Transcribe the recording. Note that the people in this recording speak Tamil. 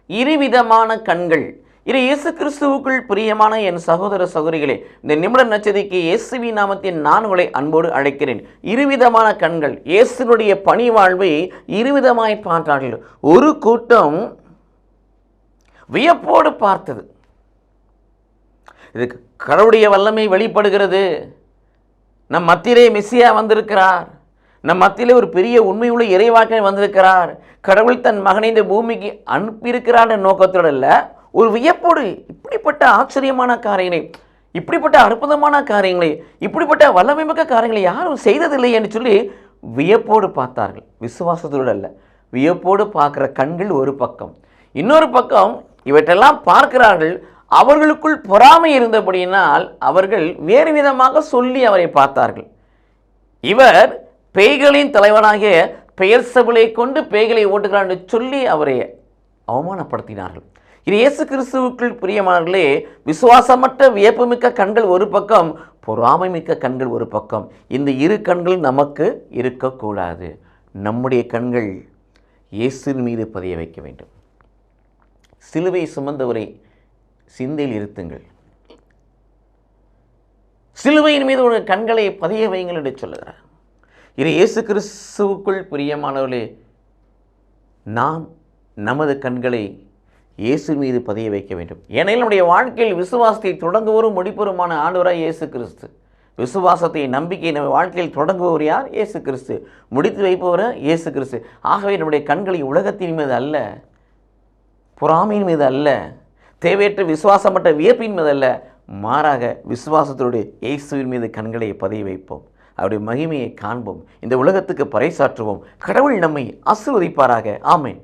இருவிதமான கண்கள். இது இயேசு கிறிஸ்துவுக்குள் பிரியமான என் சகோதர சகோதரிகளே, இந்த நிமிட நச்சதிக்கு இயேசுவி நாமத்தின் நான் உங்களை அன்போடு அழைக்கிறேன். இருவிதமான கண்கள். இயேசுனுடைய பணி வாழ்வை இருவிதமாய் பார்த்தார்கள். ஒரு கூட்டம் வியப்போடு பார்த்தது. இதுக்கு கடவுளுடைய வல்லமை வெளிப்படுகிறது. நம் மத்தியிலே மெசியா வந்திருக்கிறார். நம் மத்தியிலே ஒரு பெரிய உண்மையுள்ள இறைவாக்கன் வந்திருக்கிறார். கடவுள் தன் மகனை இந்த பூமிக்கு அனுப்பியிருக்கிறார் என்ற நோக்கத்தோடு அல்ல, ஒரு வியப்போடு இப்படிப்பட்ட ஆச்சரியமான காரியங்களை, இப்படிப்பட்ட அற்புதமான காரியங்களை, இப்படிப்பட்ட வல்லமை மிக்க காரியங்களை யாரும் செய்ததில்லை என்று சொல்லி வியப்போடு பார்த்தார்கள். விசுவாசத்தோடு அல்ல, வியப்போடு பார்க்குற கண்கள் ஒரு பக்கம். இன்னொரு பக்கம் இவற்றெல்லாம் பார்க்கிறார்கள். அவர்களுக்குள் பொறாமை இருந்தபடியினால் அவர்கள் வேறு விதமாக சொல்லி அவரை பார்த்தார்கள். இவர் பேய்களின் தலைவனாகிய பெயர்செபூலை கொண்டு பேய்களை ஓட்டுகிறார் என்று சொல்லி அவரை அவமானப்படுத்தினார்கள். இது இயேசு கிறிஸ்துவுக்குள் பிரியமானவர்களே, விசுவாசமற்ற வியப்புமிக்க கண்கள் ஒரு பக்கம், பொறாமை மிக்க கண்கள் ஒரு பக்கம். இந்த இரு கண்கள் நமக்கு இருக்கக்கூடாது. நம்முடைய கண்கள் இயேசுவின் மீது பதிய வைக்க வேண்டும். சிலுவை சுமந்தவரை சிந்தையில் இருத்துங்கள். சிலுவையின் மீது ஒரு கண்களை பதிய வைங்கள் என்று சொல்லுகிறார். இது இயேசு கிறிஸ்துவுக்குள் பிரியமானவர்களே, நாம் நமது கண்களை இயேசு மீது பதிய வைக்க வேண்டும். ஏனெனில் நம்முடைய வாழ்க்கையில் விசுவாசத்தை தொடங்குவோரும் முடிப்போருமான ஆண்டவராய் இயேசு கிறிஸ்து. விசுவாசத்தை, நம்பிக்கை நம்ம வாழ்க்கையில் தொடங்குபவர் யார்? இயேசு கிறிஸ்து. முடித்து வைப்பவர் இயேசு கிறிஸ்து. ஆகவே நம்முடைய கண்களை உலகத்தின் மீது அல்ல, பொறாமையின் மீது அல்ல, தேவையற்ற விசுவாசமற்ற வியப்பின் மீது அல்ல, மாறாக விசுவாசத்தோடு இயேசுவின் மீது கண்களை பதிய வைப்போம். அவருடைய மகிமையை காண்போம். இந்த உலகத்துக்கு பறைசாற்றுவோம். கடவுள் நம்மை ஆசீர்வதிப்பாராக. ஆமென்.